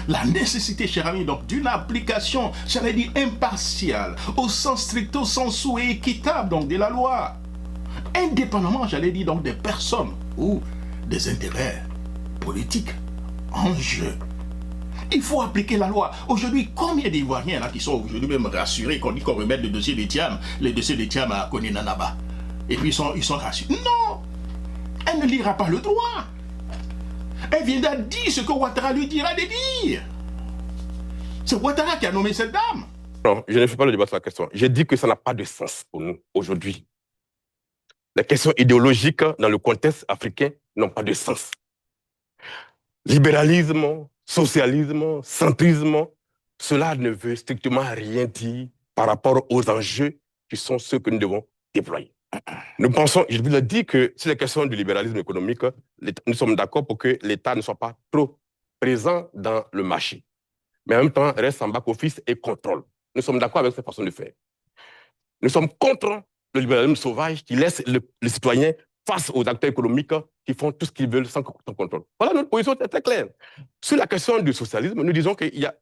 la nécessité, cher ami, donc d'une application, j'allais dire impartiale, au sens stricto sensu et équitable donc de la loi, indépendamment, j'allais dire donc des personnes ou des intérêts politiques en jeu. Il faut appliquer la loi. Aujourd'hui, combien d'Ivoiriens là qui sont aujourd'hui même rassurés qu'on dit qu'on remet le dossier des Thiam à Koninanaba. Et puis ils sont rassurés. Non, elle ne lira pas le droit. Elle viendra dire ce que Ouattara lui dira de dire. C'est Ouattara qui a nommé cette dame. Non, je ne fais pas le débat sur la question. J'ai dit que ça n'a pas de sens pour nous aujourd'hui. Les questions idéologiques dans le contexte africain n'ont pas de sens. Libéralisme, socialisme, centrisme, cela ne veut strictement rien dire par rapport aux enjeux qui sont ceux que nous devons déployer. Nous pensons, je vous le dis, que sur les questions du libéralisme économique, nous sommes d'accord pour que l'État ne soit pas trop présent dans le marché. Mais en même temps, reste en back-office et contrôle. Nous sommes d'accord avec cette façon de faire. Nous sommes contre le libéralisme sauvage qui laisse le citoyen face aux acteurs économiques qui font tout ce qu'ils veulent sans contrôle. Voilà, notre position est très claire. Sur la question du socialisme, nous disons qu'il y a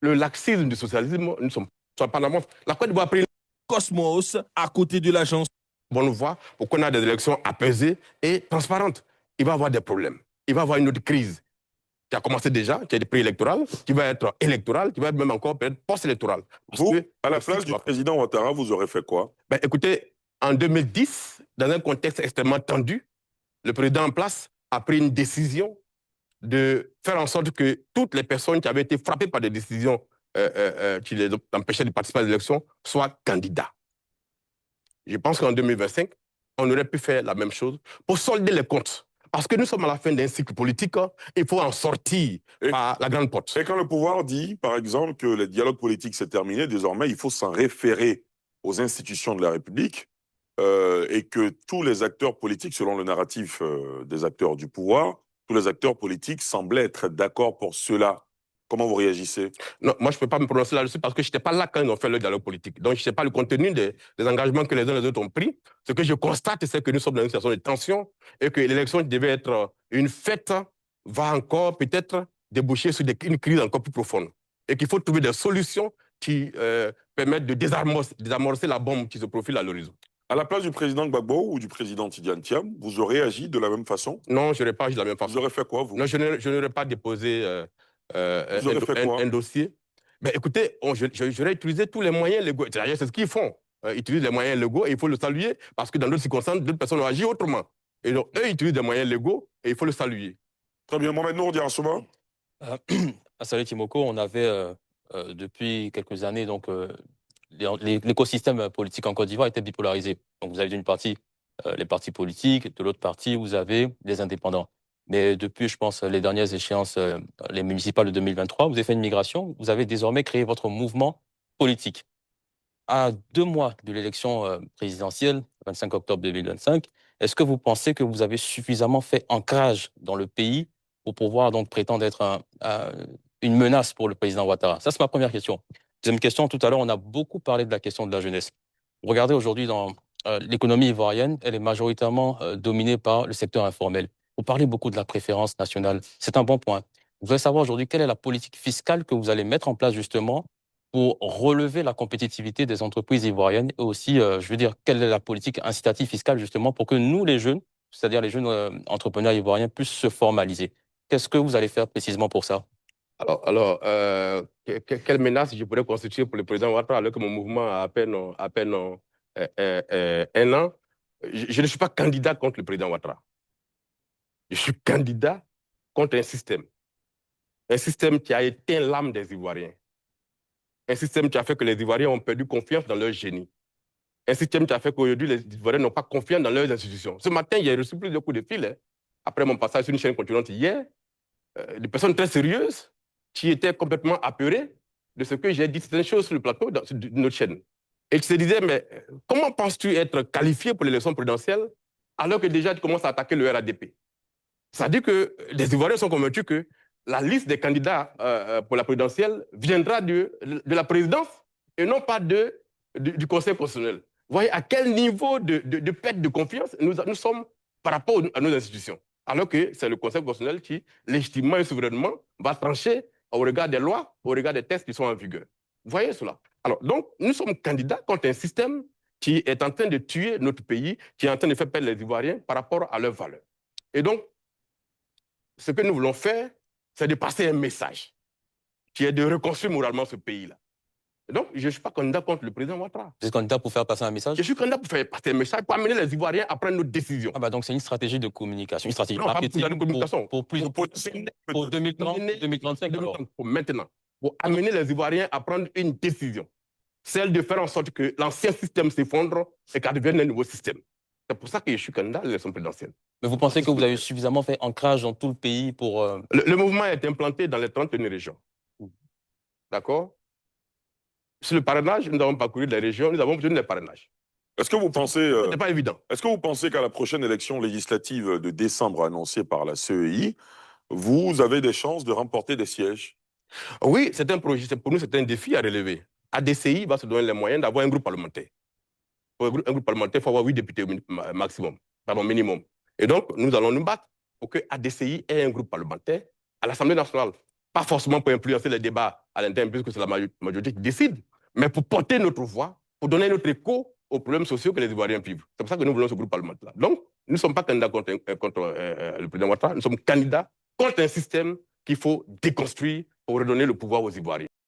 le laxisme du socialisme, nous ne sommes pas dans la Côte d'Ivoire a pris Cosmos à côté de l'agence. Bonne voie pour qu'on ait des élections apaisées et transparentes. Il va y avoir des problèmes. Il va y avoir une autre crise qui a commencé déjà, qui est préélectorale, qui va être électorale, qui va être même encore peut-être post-électorale. Vous, à la place du président Ouattara, vous aurez fait quoi? Ben, écoutez, en 2010, dans un contexte extrêmement tendu, le président en place a pris une décision de faire en sorte que toutes les personnes qui avaient été frappées par des décisions qui les empêchaient de participer à l'élection soient candidats. Je pense qu'en 2025, on aurait pu faire la même chose pour solder les comptes. Parce que nous sommes à la fin d'un cycle politique, il faut en sortir par la grande porte. Et quand le pouvoir dit, par exemple, que le dialogue politique s'est terminé, désormais, il faut s'en référer aux institutions de la République et que tous les acteurs politiques, selon le narratif des acteurs du pouvoir, tous les acteurs politiques semblaient être d'accord pour cela. Comment vous réagissez? Non, moi, je ne peux pas me prononcer là-dessus parce que je n'étais pas là quand ils ont fait le dialogue politique. Donc, je ne sais pas le contenu des engagements que les uns et les autres ont pris. Ce que je constate, c'est que nous sommes dans une situation de tension et que l'élection qui devait être une fête va encore peut-être déboucher sur une crise encore plus profonde. Et qu'il faut trouver des solutions qui permettent de désamorcer la bombe qui se profile à l'horizon. À la place du président Gbagbo ou du président Tidiane Thiam, vous aurez agi de la même façon? Non, je n'aurais pas agi de la même façon. Vous aurez fait quoi, vous? Non, je n'aurais pas déposé un dossier. Ben, écoutez, j'aurais utilisé tous les moyens légaux. C'est ce qu'ils font. Ils utilisent les moyens légaux et il faut le saluer parce que dans d'autres circonstances, d'autres personnes ont agi autrement. Et donc, eux, ils utilisent des moyens légaux et il faut le saluer. Très bien. Mohamed Nour, Diansouba. Assali Timoko, on avait depuis quelques années, donc l'écosystème politique en Côte d'Ivoire était bipolarisé. Donc vous avez d'une partie les partis politiques, de l'autre partie, vous avez les indépendants. Mais depuis, je pense, les dernières échéances, les municipales de 2023, vous avez fait une migration, vous avez désormais créé votre mouvement politique. À 2 mois de l'élection présidentielle, 25 octobre 2025, est-ce que vous pensez que vous avez suffisamment fait ancrage dans le pays pour pouvoir donc prétendre être une menace pour le président Ouattara? Ça, c'est ma première question. Deuxième question, tout à l'heure, on a beaucoup parlé de la question de la jeunesse. Regardez aujourd'hui dans l'économie ivoirienne, elle est majoritairement dominée par le secteur informel. Vous parlez beaucoup de la préférence nationale. C'est un bon point. Vous voulez savoir aujourd'hui quelle est la politique fiscale que vous allez mettre en place justement pour relever la compétitivité des entreprises ivoiriennes et aussi, je veux dire, quelle est la politique incitative fiscale justement pour que nous, les jeunes, c'est-à-dire les jeunes entrepreneurs ivoiriens, puissent se formaliser. Qu'est-ce que vous allez faire précisément pour ça? Alors quelle menace je pourrais constituer pour le président Ouattara alors que mon mouvement a à peine 1 an? Je ne suis pas candidat contre le président Ouattara. Je suis candidat contre un système qui a éteint l'âme des Ivoiriens. Un système qui a fait que les Ivoiriens ont perdu confiance dans leur génie. Un système qui a fait qu'aujourd'hui, les Ivoiriens n'ont pas confiance dans leurs institutions. Ce matin, j'ai reçu plus de coups de fil, après mon passage sur une chaîne continentale hier, des personnes très sérieuses qui étaient complètement apeurées de ce que j'ai dit certaines choses sur le plateau de notre chaîne. Et qui se disaient, mais comment penses-tu être qualifié pour l'élection présidentielle alors que déjà tu commences à attaquer le RADP? Ça dit que les Ivoiriens sont convaincus que la liste des candidats pour la présidentielle viendra de la présidence et non pas du Conseil constitutionnel. Vous voyez à quel niveau de perte de confiance nous sommes par rapport à nos institutions. Alors que c'est le Conseil constitutionnel qui, légitimement et souverainement, va trancher au regard des lois, au regard des textes qui sont en vigueur. Vous voyez cela? Alors, donc, nous sommes candidats contre un système qui est en train de tuer notre pays, qui est en train de faire perdre les Ivoiriens par rapport à leurs valeurs. Et donc, ce que nous voulons faire, c'est de passer un message qui est de reconstruire moralement ce pays-là. Et donc, je ne suis pas candidat contre le président Ouattara. Vous êtes candidat pour faire passer un message? Je suis candidat pour faire passer un message, pour amener les Ivoiriens à prendre nos décisions. Ah bah donc c'est une stratégie de communication, une stratégie Non, pas marketing de communication. pour 2030, 2035 alors. Pour maintenant, pour amener les Ivoiriens à prendre une décision. Celle de faire en sorte que l'ancien système s'effondre et qu'elle devienne un nouveau système. C'est pour ça que je suis candidat à l'élection présidentielle. Mais vous pensez que vous avez suffisamment fait ancrage dans tout le pays pour... Le mouvement est implanté dans les 31 régions. D'accord? Sur le parrainage, nous avons parcouru les régions, nous avons obtenu les parrainages. Est-ce que vous pensez... Ce n'est pas évident. Est-ce que vous pensez qu'à la prochaine élection législative de décembre annoncée par la CEI, vous avez des chances de remporter des sièges? Oui, c'est un projet, pour nous, c'est un défi à relever. ADCI va se donner les moyens d'avoir un groupe parlementaire. Pour un groupe parlementaire, il faut avoir 8 députés maximum, pardon, minimum. Et donc, nous allons nous battre pour que ADCI ait un groupe parlementaire à l'Assemblée nationale. Pas forcément pour influencer les débats à l'interne, puisque c'est la majorité qui décide, mais pour porter notre voix, pour donner notre écho aux problèmes sociaux que les Ivoiriens vivent. C'est pour ça que nous voulons ce groupe parlementaire. Donc, nous ne sommes pas candidats contre le président Ouattara, nous sommes candidats contre un système qu'il faut déconstruire pour redonner le pouvoir aux Ivoiriens.